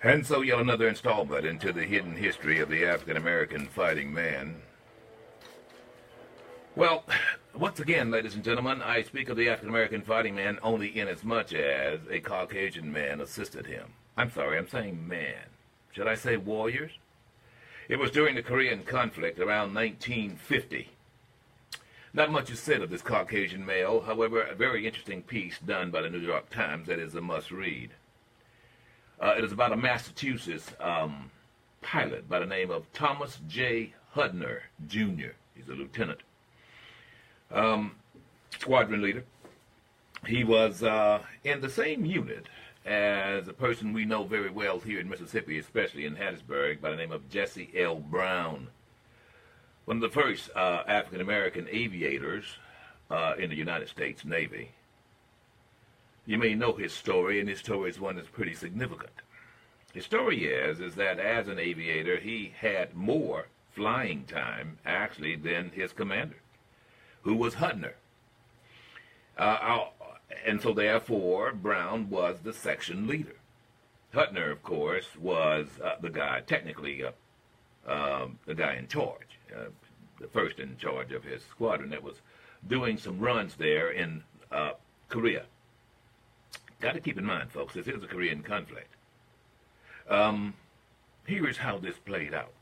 And so yet another installment into the hidden history of the African American fighting man. Well, once again, ladies and gentlemen, I speak of the African American fighting man only inasmuch as a Caucasian man assisted him. I'm sorry, I'm saying man. Should I say warriors? It was during the Korean conflict around 1950. Not much is said of this Caucasian male, however, a very interesting piece done by the New York Times that is a must-read. It is about a Massachusetts pilot by the name of Thomas J. Hudner, Jr. He's a lieutenant. Squadron leader. He was in the same unit as a person we know very well here in Mississippi, especially in Hattiesburg, by the name of Jesse L. Brown. One of the first African-American aviators in the United States Navy. You may know his story, and his story is one that's pretty significant. His story is that as an aviator, he had more flying time, actually, than his commander, who was Hudner. And so, therefore, Brown was the section leader. Hudner, of course, was the guy, technically, the guy in charge, the first in charge of his squadron that was doing some runs there in Korea. Got to keep in mind, folks, this is a Korean conflict. Here is how this played out.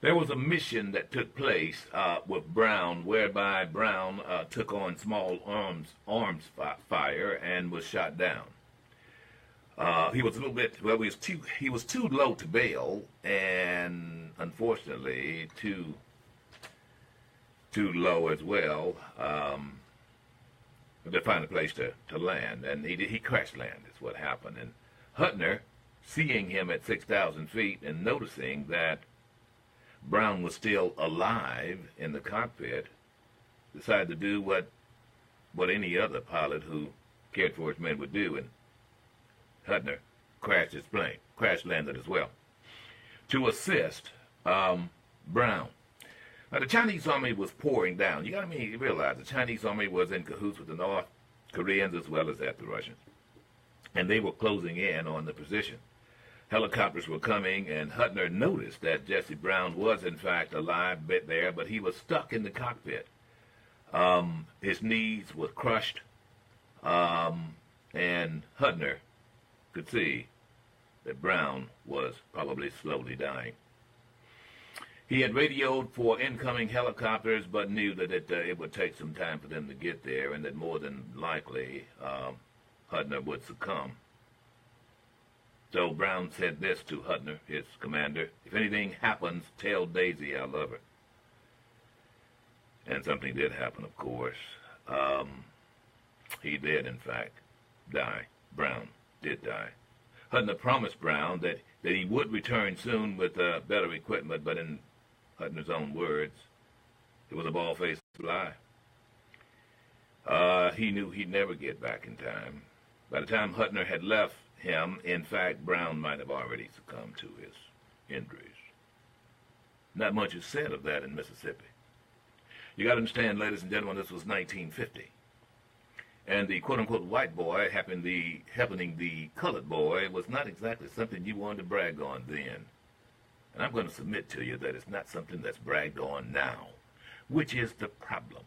There was a mission that took place with Brown, whereby Brown took on small arms fire and was shot down. He was a little bit, well, he was too low to bail, and unfortunately too low as well to find a place to land, and he crash landed is what happened. And Hudner, seeing him at 6,000 feet and noticing that Brown was still alive in the cockpit, decided to do what any other pilot who cared for his men would do, and Hudner crashed his plane, crash landed as well, to assist Brown. Now, the Chinese army was pouring down. You got to realize the Chinese army was in cahoots with the North Koreans as well as the Russians, and they were closing in on the position. Helicopters were coming, and Hudner noticed that Jesse Brown was, in fact, alive there, but he was stuck in the cockpit. His knees were crushed, and Hudner could see that Brown was probably slowly dying. He had radioed for incoming helicopters, but knew that it would take some time for them to get there, and that more than likely Hudner would succumb. So Brown said this to Hudner, his commander: "If anything happens, tell Daisy I love her." And something did happen, of course. He did, in fact, die. Brown did die. Hudner promised Brown that he would return soon with better equipment, but in Hudner's own words, it was a bald-faced lie. He knew he'd never get back in time. By the time Hudner had left him, in fact, Brown might have already succumbed to his injuries. Not much is said of that in Mississippi. You got to understand, ladies and gentlemen, this was 1950. And the quote-unquote white boy happening the colored boy was not exactly something you wanted to brag on then. And I'm going to submit to you that it's not something that's bragged on now, which is the problem.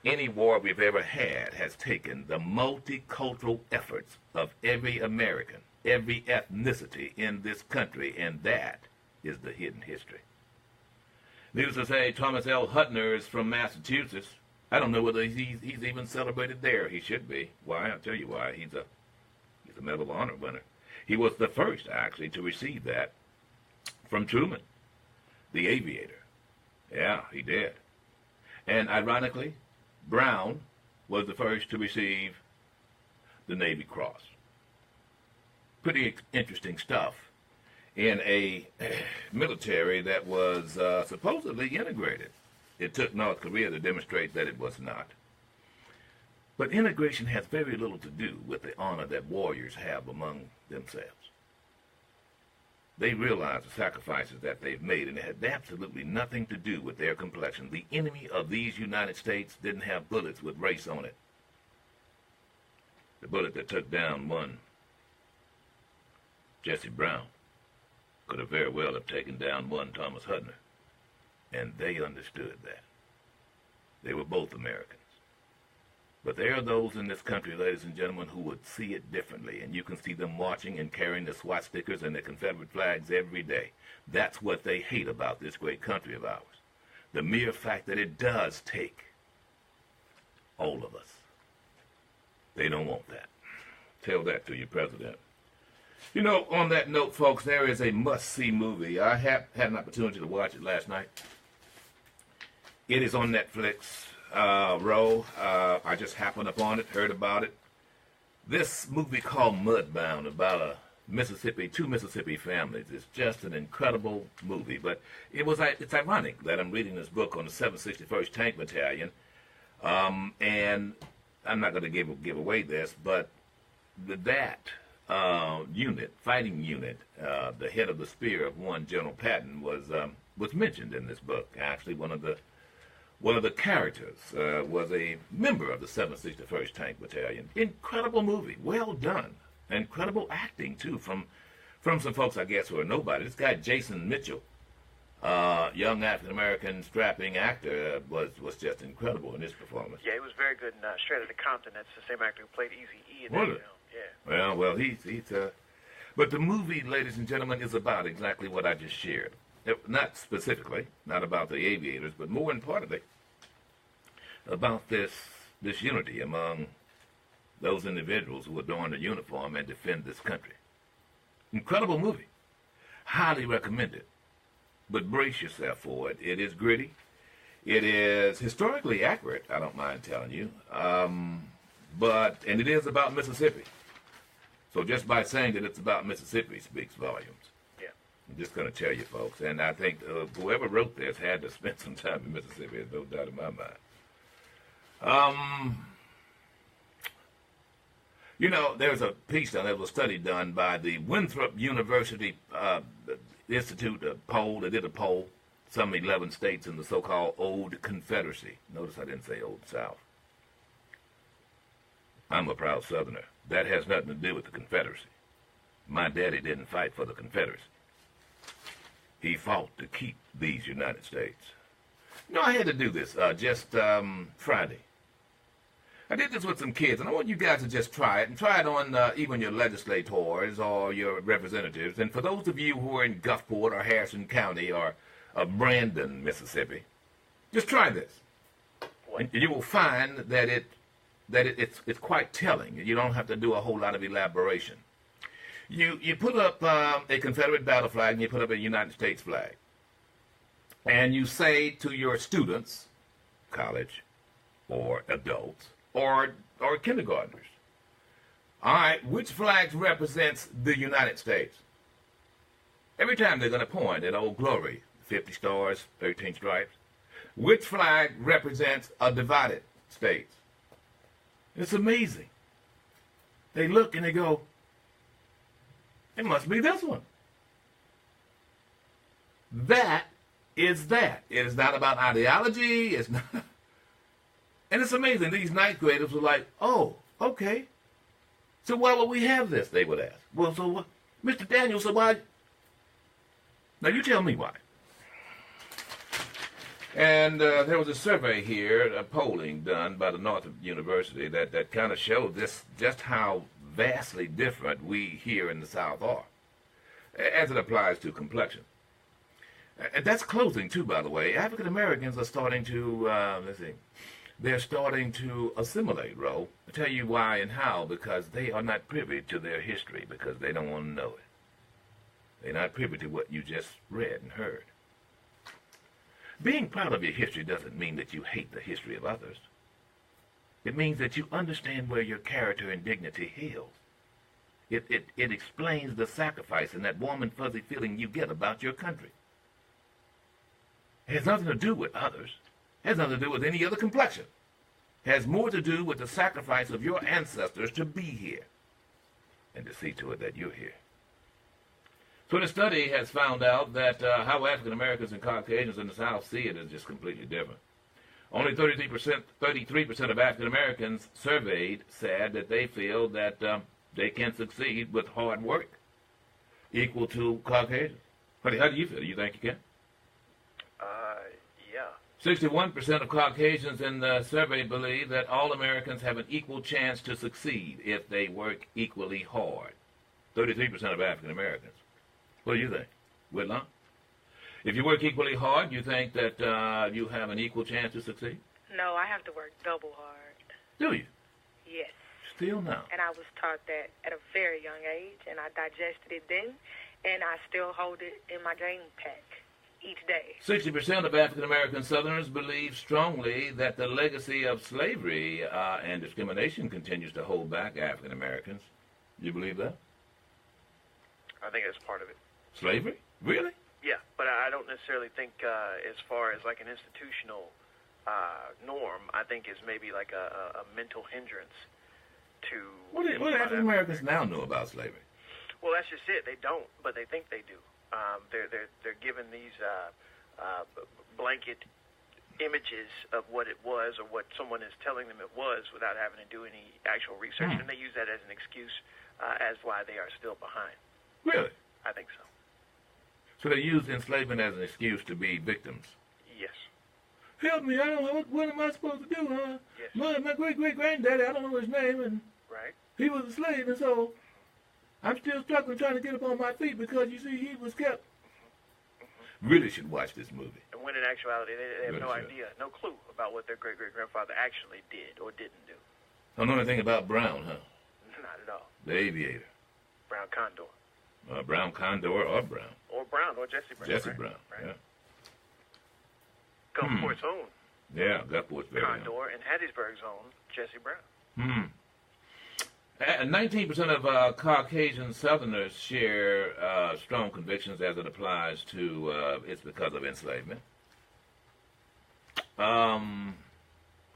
Any war we've ever had has taken the multicultural efforts of every American, every ethnicity in this country, and that is the hidden history. Needless to say, Thomas L. Hudner is from Massachusetts. I don't know whether he's even celebrated there. He should be. Why? I'll tell you why. He's a Medal of Honor winner. He was the first, actually, to receive that from Truman, the aviator. Yeah, he did. And ironically, Brown was the first to receive the Navy Cross. Pretty interesting stuff in a military that was supposedly integrated. It took North Korea to demonstrate that it was not. But integration has very little to do with the honor that warriors have among themselves. They realize the sacrifices that they've made, and it had absolutely nothing to do with their complexion. The enemy of these United States didn't have bullets with race on it. The bullet that took down one Jesse Brown could have very well have taken down one Thomas Hudner. And they understood that. They were both Americans. But there are those in this country, ladies and gentlemen, who would see it differently. And you can see them marching and carrying the SWAT stickers and the Confederate flags every day. That's what they hate about this great country of ours. The mere fact that it does take all of us. They don't want that. Tell that to your president. You know, on that note, folks, there is a must-see movie. I had an opportunity to watch it last night. It is on Netflix, I just happened upon it, heard about it. This movie called Mudbound, about two Mississippi families. It's just an incredible movie. But it's ironic that I'm reading this book on the 761st Tank Battalion. And I'm not going to give away this, but that fighting unit, the head of the spear of one General Patton was mentioned in this book. Actually, one of the characters was a member of the 761st Tank Battalion. Incredible movie, well done. Incredible acting too from some folks, I guess, who are nobody. This guy Jason Mitchell, young African-American strapping actor, was just incredible in his performance. Yeah, he was very good in Straight Outta Compton. That's the same actor who played Eazy-E in that film. Yeah. Well, he's but the movie, ladies and gentlemen, is about exactly what I just shared. Not specifically, not about the aviators, but more importantly, about this unity among those individuals who adorn the uniform and defend this country. Incredible movie. Highly recommended. But brace yourself for it. It is gritty. It is historically accurate, I don't mind telling you. And it is about Mississippi. So just by saying that it's about Mississippi speaks volumes. Yeah. I'm just going to tell you, folks. And I think whoever wrote this had to spend some time in Mississippi. There's no doubt in my mind. You know, there's a piece done, there was a study done by the Winthrop University Institute, a poll. They did a poll, some 11 states in the so-called Old Confederacy. Notice I didn't say Old South. I'm a proud Southerner. That has nothing to do with the Confederacy. My daddy didn't fight for the Confederacy. He fought to keep these United States. You know, I had to do this just Friday. I did this with some kids, and I want you guys to just try it, and try it on even your legislators or your representatives. And for those of you who are in Gulfport or Harrison County or Brandon, Mississippi, just try this. And you will find that it's quite telling. You don't have to do a whole lot of elaboration. You put up a Confederate battle flag, and you put up a United States flag. And you say to your students, college or adults, or kindergartners, all right, which flag represents the United States? Every time they're going to point at Old Glory, 50 stars, 13 stripes. Which flag represents a divided state? It's amazing. They look and they go, it must be this one. That is that. It is not about ideology. It's not. And it's amazing. These ninth graders were like, oh, okay. So why would we have this, they would ask. Well, so what? Mr. Daniels, so why? Now you tell me why. And there was a survey here, a polling done by the Northern University that kind of showed this, just how vastly different we here in the South are, as it applies to complexion. And that's closing, too, by the way. African Americans are starting to, they're starting to assimilate, Ro. I'll tell you why and how, because they are not privy to their history, because they don't want to know it. They're not privy to what you just read and heard. Being proud of your history doesn't mean that you hate the history of others. It means that you understand where your character and dignity hails. It explains the sacrifice and that warm and fuzzy feeling you get about your country. It has nothing to do with others. It has nothing to do with any other complexion. It has more to do with the sacrifice of your ancestors to be here and to see to it that you're here. So the study has found out that how African Americans and Caucasians in the South see it is just completely different. Only 33% of African Americans surveyed said that they feel that they can succeed with hard work, equal to Caucasians. How do you feel? Do you think you can? Yeah. 61% of Caucasians in the survey believe that all Americans have an equal chance to succeed if they work equally hard. 33% of African Americans. What do you think, Whitlock? If you work equally hard, you think that you have an equal chance to succeed? No, I have to work double hard. Do you? Yes. Still now? And I was taught that at a very young age, and I digested it then, and I still hold it in my game pack each day. 60% of African American Southerners believe strongly that the legacy of slavery and discrimination continues to hold back African Americans. You believe that? I think that's part of it. Slavery? Really? Yeah, but I don't necessarily think as far as like an institutional norm, I think is maybe like a mental hindrance to... What do African Americans now know about slavery? Well, that's just it. They don't, but they think they do. They're given these blanket images of what it was or what someone is telling them it was without having to do any actual research, and they use that as an excuse as why they are still behind. Really? I think so. So they use enslavement as an excuse to be victims? Yes. Help me, I don't know, what am I supposed to do, huh? Yes. My great-great-granddaddy, I don't know his name, and Right. he was a slave, and so I'm still struggling trying to get up on my feet because, you see, he was kept. Really should watch this movie. And when in actuality, they have Really no should. idea, no clue about what their great-great-grandfather actually did or didn't do. Don't know anything about Brown, huh? Not at all. The aviator. Brown Condor. Brown Condor or Brown. Or Brown, or Jesse Brown. Jesse right? Brown, Right. Gulfport's own yeah. Gulfport's very own. Condor and Hattiesburg's own Jesse Brown. 19% of Caucasian Southerners share strong convictions as it applies to it's because of enslavement. Well,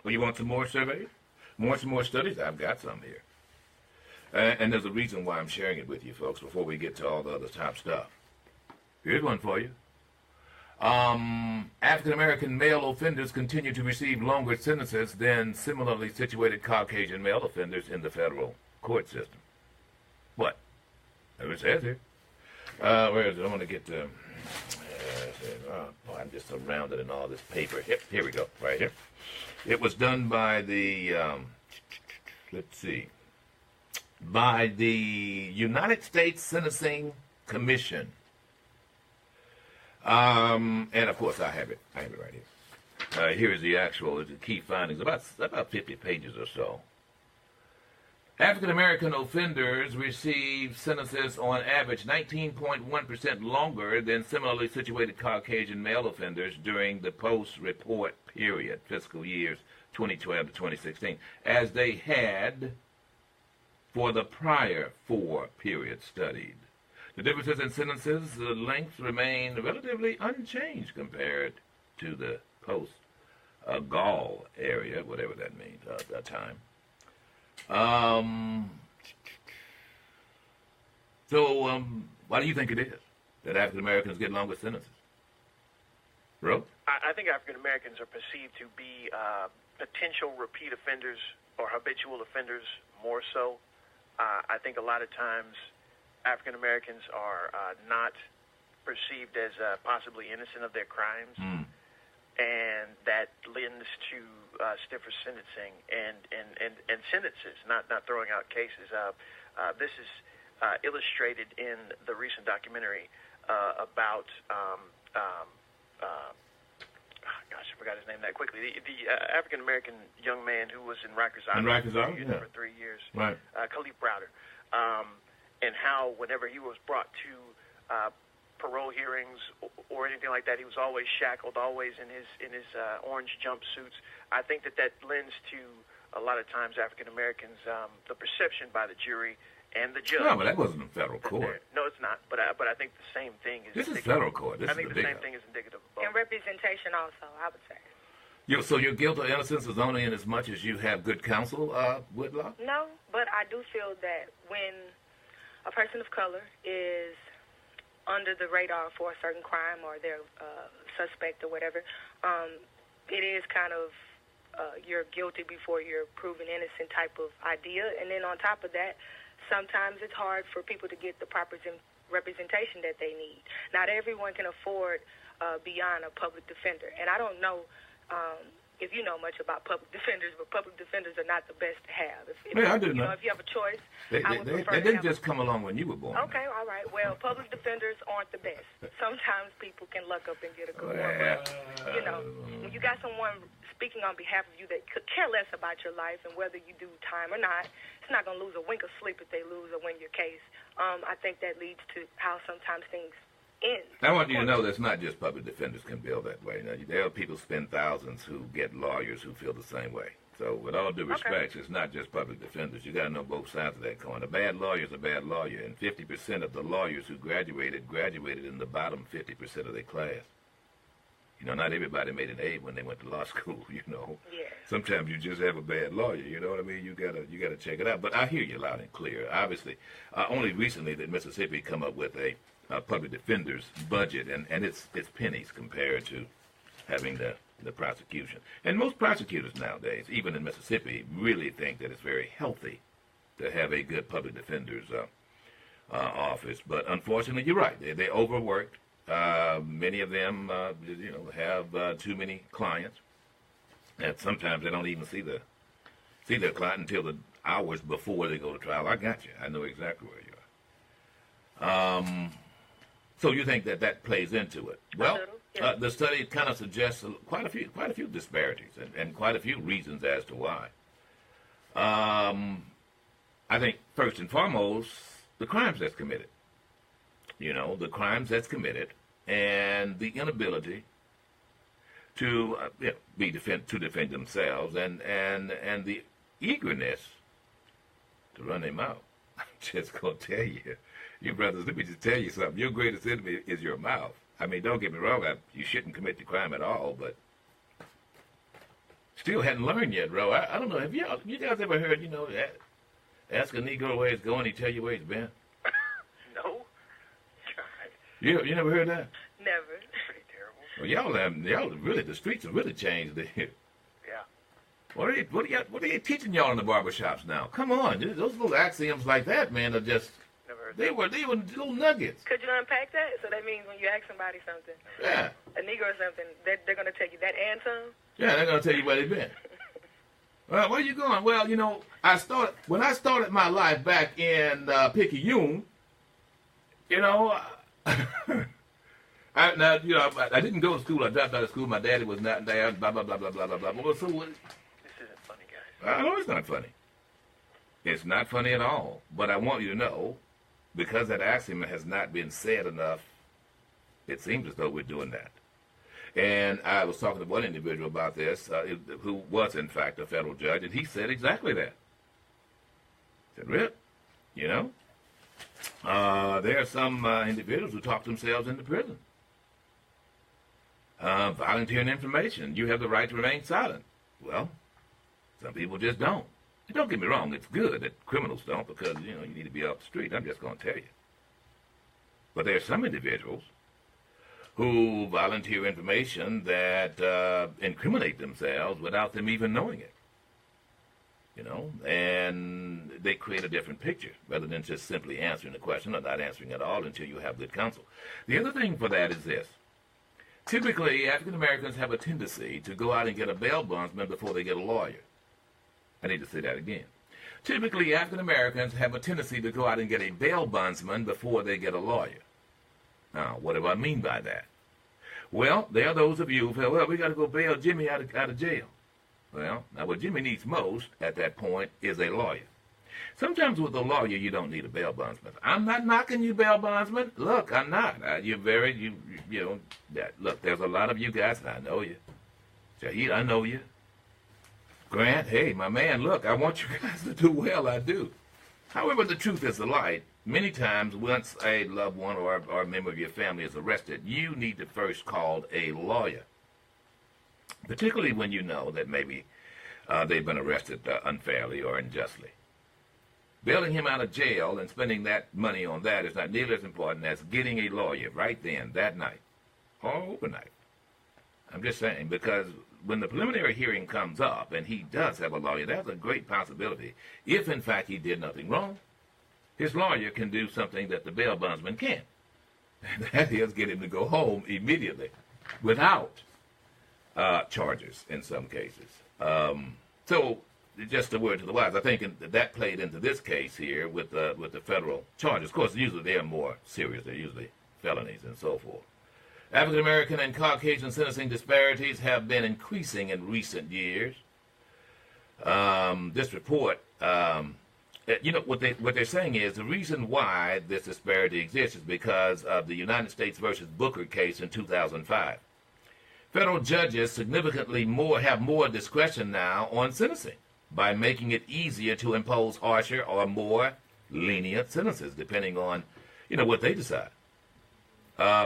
you want some more surveys? Some more studies? I've got some here. And there's a reason why I'm sharing it with you, folks, before we get to all the other top stuff. Here's one for you. African-American male offenders continue to receive longer sentences than similarly situated Caucasian male offenders in the federal court system. What? That's what it says here. Where is it? I want to get to... boy, I'm just surrounded in all this paper. Here we go, right here. It was done by the... let's see. By the United States Sentencing Commission. And of course I have it right here. Here's the key findings, about 50 pages or so. African American offenders receive sentences on average 19.1% longer than similarly situated Caucasian male offenders during the post-report period, fiscal years 2012 to 2016, as they had for the prior 4 periods studied. The differences in sentences lengths remain relatively unchanged compared to the post-Gaul area, whatever that means, time. So, why do you think it is that African Americans get longer sentences? Bro? I think African Americans are perceived to be potential repeat offenders or habitual offenders more so. I think a lot of times African Americans are not perceived as possibly innocent of their crimes, and that lends to stiffer sentencing and sentences, not throwing out cases. This is illustrated in the recent documentary about I forgot his name that quickly. The African American young man who was in Rikers Island for 3 years, right? Khalif Browder, and how whenever he was brought to parole hearings or anything like that, he was always shackled, always in his orange jumpsuits. I think that lends to a lot of times African Americans the perception by the jury and the judge. No, but that wasn't in federal court. No, it's not. But I think the same thing is. This is federal court. I think the same thing is indicative of both. And representation also, I would say. So your guilt or innocence is only in as much as you have good counsel, Whitlock? No, but I do feel that when a person of color is under the radar for a certain crime or they're suspect or whatever, it is kind of you're guilty before you're proven innocent type of idea. And then on top of that, sometimes it's hard for people to get the proper representation that they need. Not everyone can afford beyond a public defender. And I don't know if you know much about public defenders, but public defenders are not the best to have. I do know. If you have a choice, they didn't just come along when you were born. Okay, all right. Well, public defenders aren't the best. Sometimes people can luck up and get a good one. But, when you got someone speaking on behalf of you that could care less about your life and whether you do time or not, it's not going to lose a wink of sleep if they lose or win your case. I think that leads to how sometimes things end. I want you to know that's not just public defenders can feel that way. Now, there are people spend thousands who get lawyers who feel the same way. So with all due respect, it's not just public defenders. You got to know both sides of that coin. A bad lawyer is a bad lawyer, and 50% of the lawyers who graduated in the bottom 50% of their class. Not everybody made an A when they went to law school, Yeah. Sometimes you just have a bad lawyer, you know what I mean? You gotta check it out. But I hear you loud and clear. Obviously, only recently did Mississippi come up with a public defender's budget, and it's pennies compared to having the prosecution. And most prosecutors nowadays, even in Mississippi, really think that it's very healthy to have a good public defender's office. But unfortunately, you're right. They overworked. Many of them, have too many clients, and sometimes they don't even see their client until the hours before they go to trial. I got you. I know exactly where you are. So you think that plays into it? Well, the study kind of suggests quite a few disparities and quite a few reasons as to why. I think first and foremost, the crimes that's committed. The crimes that's committed and the inability to defend themselves and the eagerness to run their mouth. I'm just going to tell you brothers, let me just tell you something. Your greatest enemy is your mouth. I mean, don't get me wrong, you shouldn't commit the crime at all, but still hadn't learned yet, bro. I don't know. Have you guys ever heard, ask a Negro where he's going, he tell you where he's been? No. You never heard that? Never. Pretty terrible. Well, y'all really, the streets have really changed there. Yeah. What are they teaching y'all in the barbershops now? Come on, those little axioms like that, man, are just, they were little nuggets. Could you unpack that? So that means when you ask somebody something, yeah, a Negro or something, they're going to tell you that and some? Yeah, they're going to tell you where they've been. Well, where you going? Well, when I started my life back in Picayune, I didn't go to school. I dropped out of school. My daddy was not there. Blah blah blah blah blah blah blah. Well, so what? This isn't funny, guys. I know it's not funny. It's not funny at all. But I want you to know, because that axiom has not been said enough, it seems as though we're doing that. And I was talking to one individual about this, who was in fact a federal judge, and he said exactly that. He said, Rip, there are some individuals who talk themselves into prison. Volunteering information. You have the right to remain silent. Well, some people just don't. And don't get me wrong, it's good that criminals don't because, you need to be off the street. I'm just going to tell you. But there are some individuals who volunteer information that incriminate themselves without them even knowing it. And they create a different picture rather than just simply answering the question or not answering at all until you have good counsel. The other thing for that is this. Typically, African Americans have a tendency to go out and get a bail bondsman before they get a lawyer. I need to say that again. Typically, African Americans have a tendency to go out and get a bail bondsman before they get a lawyer. Now, what do I mean by that? Well, there are those of you who feel, well, we got to go bail Jimmy out of jail. Well, now what Jimmy needs most at that point is a lawyer. Sometimes with a lawyer, you don't need a bail bondsman. I'm not knocking you, bail bondsman. Look, I'm not. Look, there's a lot of you guys, and I know you. Shahid, I know you. Grant, hey, my man, look, I want you guys to do well, I do. However, the truth is the light. Many times, once a loved one or a member of your family is arrested, you need to first call a lawyer. Particularly when you know that maybe they've been arrested unfairly or unjustly. Bailing him out of jail and spending that money on that is not nearly as important as getting a lawyer right then, that night, or overnight. I'm just saying, because when the preliminary hearing comes up and he does have a lawyer, that's a great possibility. If, in fact, he did nothing wrong, his lawyer can do something that the bail bondsman can't. And that is get him to go home immediately without charges in some cases. So just a word to the wise. I think that played into this case here with the federal charges. Of course, usually they're more serious. They're usually felonies and so forth. African American and Caucasian sentencing disparities have been increasing in recent years. This report, what they're saying is the reason why this disparity exists is because of the United States versus Booker case in 2005. Federal judges significantly have more discretion now on sentencing by making it easier to impose harsher or more lenient sentences, depending on, what they decide.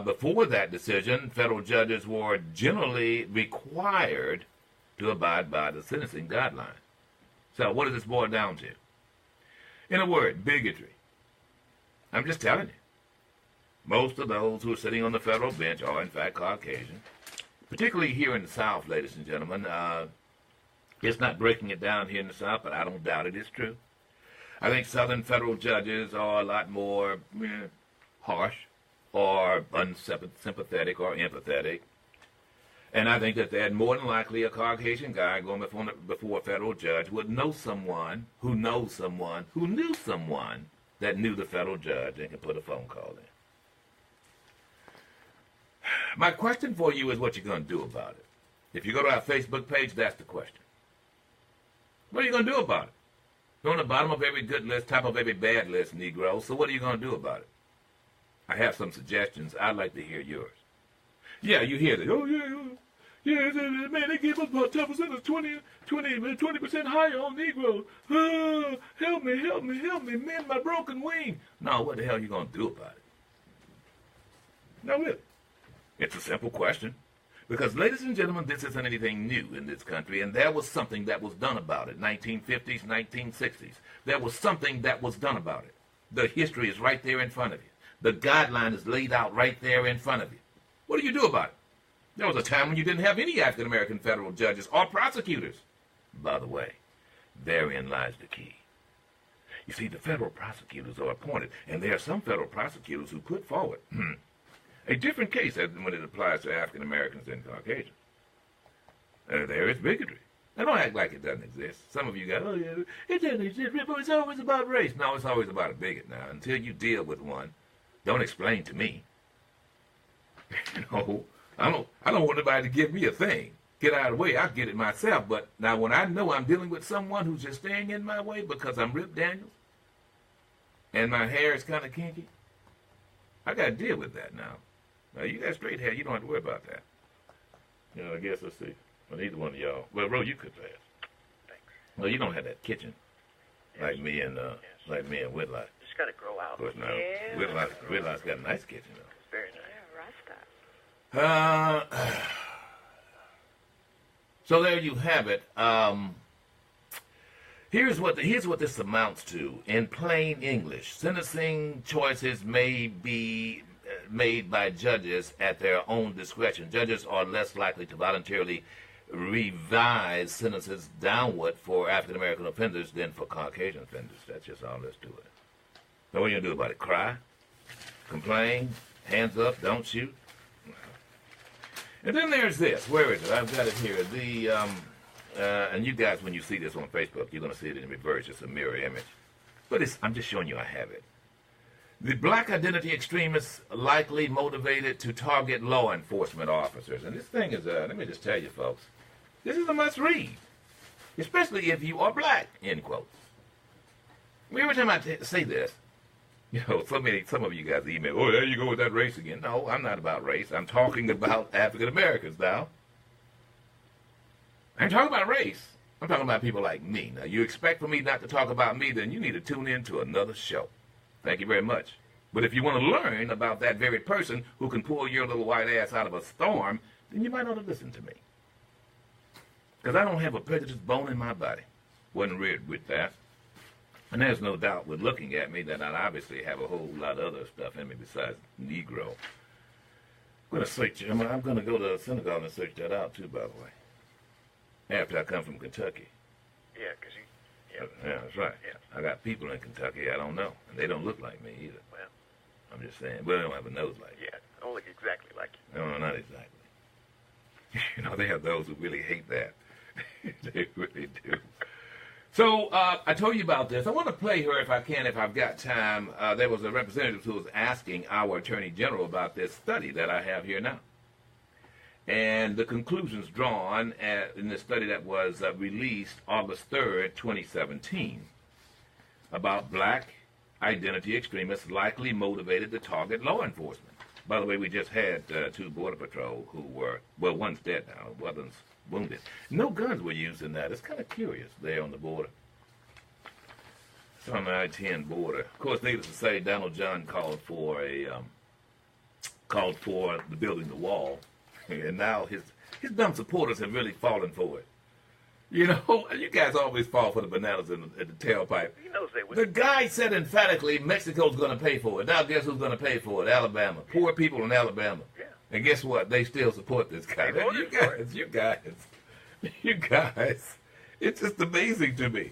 Before that decision, federal judges were generally required to abide by the sentencing guidelines. So what does this boil down to? In a word, bigotry. I'm just telling you. Most of those who are sitting on the federal bench are, in fact, Caucasian. Particularly here in the South, ladies and gentlemen. It's not breaking it down here in the South, but I don't doubt it is true. I think Southern federal judges are a lot more harsh or unsympathetic or empathetic. And I think that they're more than likely a Caucasian guy going before a federal judge would know someone who knows someone who knew someone that knew the federal judge and could put a phone call in. My question for you is what you're going to do about it. If you go to our Facebook page, that's the question. What are you going to do about it? You're on the bottom of every good list, top of every bad list, Negro, so what are you going to do about it? I have some suggestions. I'd like to hear yours. Yeah, you hear that. Oh, yeah, man, they gave us about 10%, 20% higher on Negro. Help me, mend my broken wing. No, what the hell are you going to do about it? No, really. It's a simple question. Because, ladies and gentlemen, this isn't anything new in this country, and there was something that was done about it, 1950s, 1960s. There was something that was done about it. The history is right there in front of you. The guideline is laid out right there in front of you. What do you do about it? There was a time when you didn't have any African-American federal judges or prosecutors. By the way, therein lies the key. You see, the federal prosecutors are appointed, and there are some federal prosecutors who put forward a different case when it applies to African-Americans and Caucasians. There is bigotry. Now, don't act like it doesn't exist. Some of you guys, oh, yeah, it doesn't exist, but it's always about race. No, it's always about a bigot now. Until you deal with one, don't explain to me. I don't want anybody to give me a thing. Get out of the way. I'll get it myself. But now when I know I'm dealing with someone who's just staying in my way because I'm Rip Daniels and my hair is kind of kinky, I got to deal with that now. Now, you got straight hair. You don't have to worry about that. I guess, let's see. Well, neither one of y'all. Well, Ro, you could pass. Thanks. Well, you don't have that kitchen like me and Whitlock. Just got to grow out. Of course, now, Yeah. Whitlock's got a nice kitchen, though. It's very nice. Yeah, Rasta. So there you have it. Here's what this amounts to in plain English. Sentencing choices may be made by judges at their own discretion. Judges are less likely to voluntarily revise sentences downward for African American offenders than for Caucasian offenders. That's just all there's to it. So what are you gonna do about it? Cry? Complain? Hands up? Don't shoot? And then there's this. Where is it? I've got it here. And you guys, when you see this on Facebook, you're going to see it in reverse. It's a mirror image. But I'm just showing you I have it. The black identity extremists likely motivated to target law enforcement officers. And this thing is, let me just tell you, folks, this is a must-read, especially if you are black, end quotes. Every time I say this, some of you guys email, oh, there you go with that race again. No, I'm not about race. I'm talking about African Americans now. I ain't talking about race. I'm talking about people like me. Now, you expect for me not to talk about me, then you need to tune in to another show. Thank you very much. But if you want to learn about that very person who can pull your little white ass out of a storm, then you might ought to listen to me. Because I don't have a prejudiced bone in my body. Wasn't reared with that. And there's no doubt with looking at me that I obviously have a whole lot of other stuff in me besides Negro. I'm going to search. I'm going to go to Senegal and search that out too, by the way. after I come from Kentucky. Yeah, because Yeah, that's right. Yeah. I got people in Kentucky I don't know, and they don't look like me either. Well, I'm just saying. But they don't have a nose like me. yeah, don't look exactly like you. No, not exactly. You know, they have those who really hate that. They really do. So I told you about this. I want to play her if I can, if I've got time. There was a representative who was asking our Attorney General about this study that I have here now. And the conclusions drawn in the study that was released August 3rd, 2017, about black identity extremists likely motivated to target law enforcement. By the way, we just had 2 Border Patrol who were, well, one's dead now, one's wounded. No guns were used in that. It's kind of curious there on the border. It's on the I-10 border. Of course, needless to say, Donald John called for the building the wall. And now his dumb supporters have really fallen for it. You know, you guys always fall for the bananas in the tailpipe. He knows they would. The guy said emphatically Mexico's going to pay for it. Now guess who's going to pay for it? Alabama. Poor people in Alabama. Yeah. And guess what? They still support this guy. They voted for it. You guys. It's just amazing to me.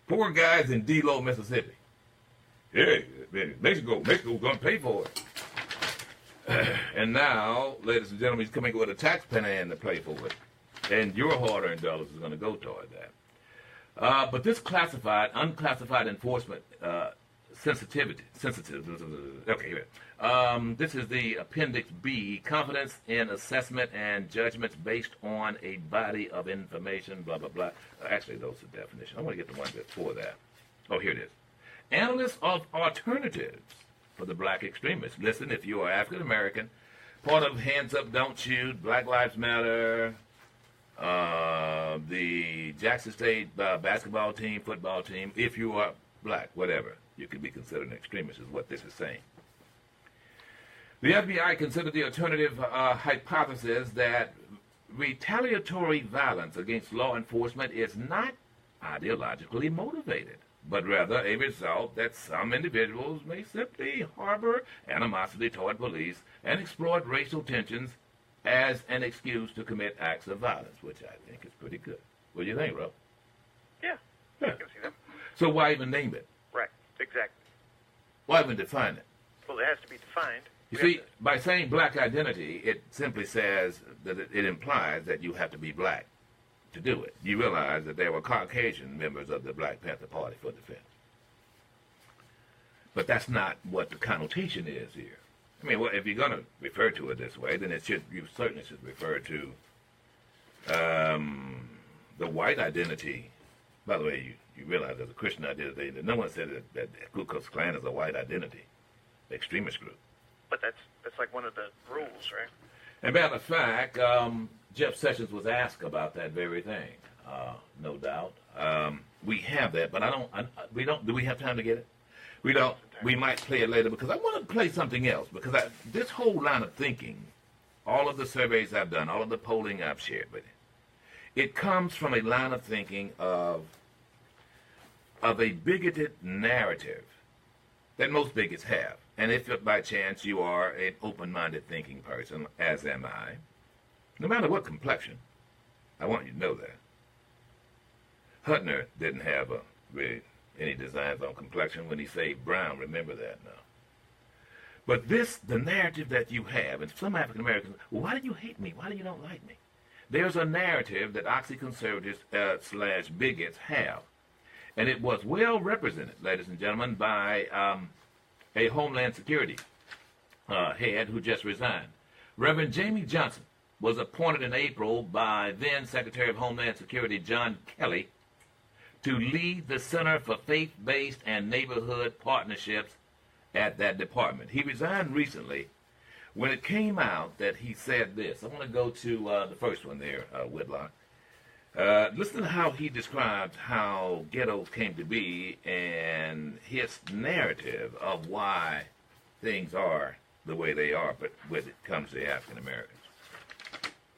Poor guys in D-Lo, Mississippi. Hey, Mexico's going to pay for it. And now, ladies and gentlemen, he's coming with a taxpayer to pay for it. And your hard-earned dollars is going to go toward that. But this unclassified enforcement sensitive. Okay, here. This is the Appendix B, confidence in assessment and judgments based on a body of information, blah, blah, blah. Actually, those are definitions. I want to get the one before that. Oh, here it is. Analysts of alternatives for the black extremists. Listen, if you are African American, part of Hands Up, Don't Shoot, Black Lives Matter, the Jackson State basketball team, football team, if you are black, whatever, you could be considered an extremist, is what this is saying. The FBI considered the alternative hypothesis that retaliatory violence against law enforcement is not ideologically motivated, but rather a result that some individuals may simply harbor animosity toward police and exploit racial tensions as an excuse to commit acts of violence, which I think is pretty good. What do you think, Rob? Yeah, I can see that. So why even name it? Right, exactly. Why even define it? Well, it has to be defined. You see, by saying black identity, it simply says that it implies that you have to be black to do it. You realize that there were Caucasian members of the Black Panther Party for defense. But that's not what the connotation is here. I mean, well, if you're going to refer to it this way, then you certainly should refer to the white identity. By the way, you realize there's a Christian identity. No one said that Ku Klux Klan is a white identity, extremist group. But that's like one of the rules, right? As a matter of fact, Jeff Sessions was asked about that very thing. No doubt. We have that, but we don't. Do we have time to get it? We don't. We might play it later because I want to play something else because this whole line of thinking, all of the surveys I've done, all of the polling I've shared with you, it comes from a line of thinking of a bigoted narrative that most bigots have. And if by chance you are an open-minded thinking person, as am I, no matter what complexion, I want you to know that. Hutner didn't have really any designs on complexion when he saved Brown. Remember that now. But the narrative that you have, and some African Americans, well, why do you hate me? Why do you don't like me? There's a narrative that oxy-conservatives slash bigots have. And it was well represented, ladies and gentlemen, by a Homeland Security head who just resigned. Reverend Jamie Johnson was appointed in April by then Secretary of Homeland Security John Kelly to lead the Center for Faith-Based and Neighborhood Partnerships at that department. He resigned recently when it came out that he said this. I want to go to the first one there, Whitlock. Listen to how he described how ghettos came to be and his narrative of why things are the way they are, but when it comes to African Americans.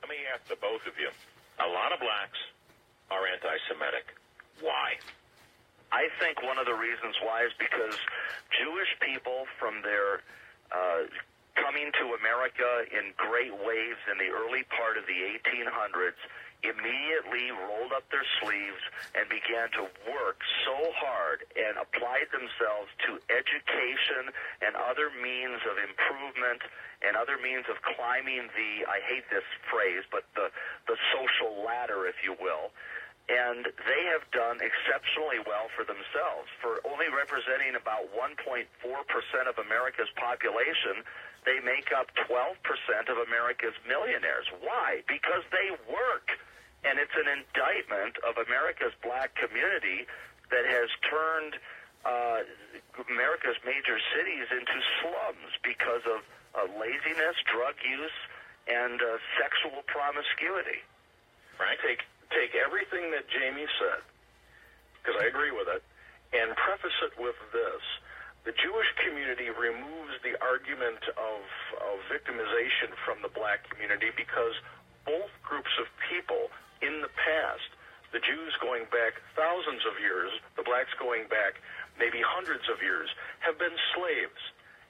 Let me ask the both of you. A lot of blacks are anti-Semitic. Why? I think one of the reasons why is because Jewish people from their coming coming to America in great waves in the early part of the 1800s, immediately rolled up their sleeves and began to work so hard and applied themselves to education and other means of improvement and other means of climbing the, I hate this phrase, but the social ladder, if you will. And they have done exceptionally well for themselves. For only representing about 1.4% of America's population, they make up 12% of America's millionaires. Why? Because they work. And it's an indictment of America's black community that has turned America's major cities into slums because of laziness, drug use, and sexual promiscuity. Frank? Take everything that Jamie said, because I agree with it, and preface it with this. The Jewish community removes the argument of victimization from the black community because both groups of people in the past, the Jews going back thousands of years, the blacks going back maybe hundreds of years, have been slaves.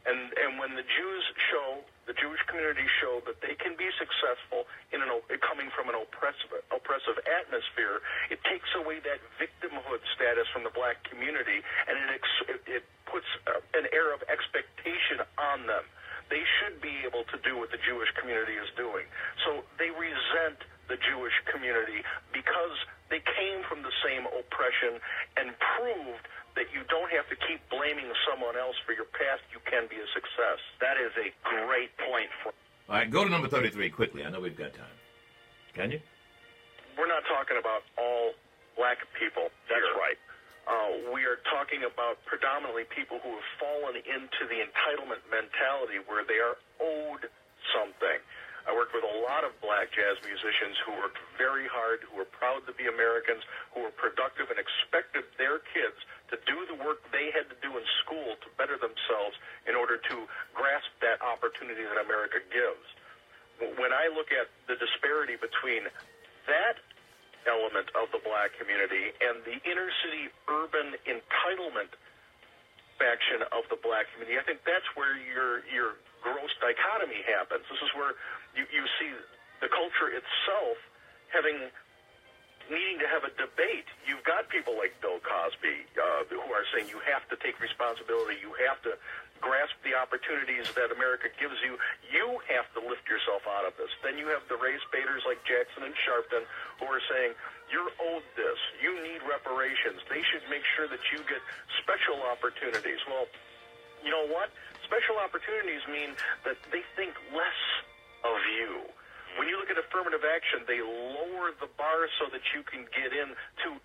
And when the Jewish community show that they can be successful in coming from an oppressive atmosphere, it takes away that victimhood status from the black community, and it puts an air of expectation on them. They should be able to do what the Jewish community is doing. So they resent the Jewish community because they came from the same oppression and proved that you don't have to keep blaming someone else for your past. You can be a success. That is a great point. All right, go to number 33 quickly. I know we've got time. Can you? We're not talking about all black people. That's here. right. We are talking about predominantly people who have fallen into the entitlement mentality where they are owed something. I worked with a lot of black jazz musicians who worked very hard, who were proud to be Americans, who were productive and expected their kids to do the work they had to do in school to better themselves in order to grasp that opportunity that America gives. When I look at the disparity between that element of the black community and the inner city urban entitlement faction of the black community, I think that's where your gross dichotomy happens. This is where you see the culture itself needing to have a debate. You've got people like Bill Cosby who are saying you have to take responsibility, you have to grasp the opportunities that America gives you, you have to lift yourself out of this. Then you have the race baiters like Jackson and Sharpton who are saying you're owed this, you need reparations, they should make sure that you get special opportunities. Well, you know what? Special opportunities mean that they think less of you. When you look at affirmative action, they lower the bar so that you can get in to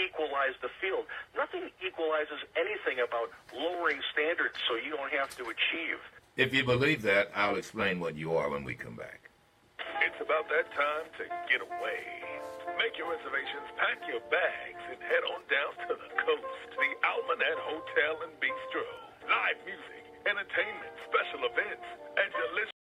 equalize the field. Nothing equalizes anything about lowering standards so you don't have to achieve. If you believe that, I'll explain what you are when we come back. It's about that time to get away. Make your reservations, pack your bags, and head on down to the coast, to the Almanac Hotel and Bistro. Live music, entertainment, special events, and delicious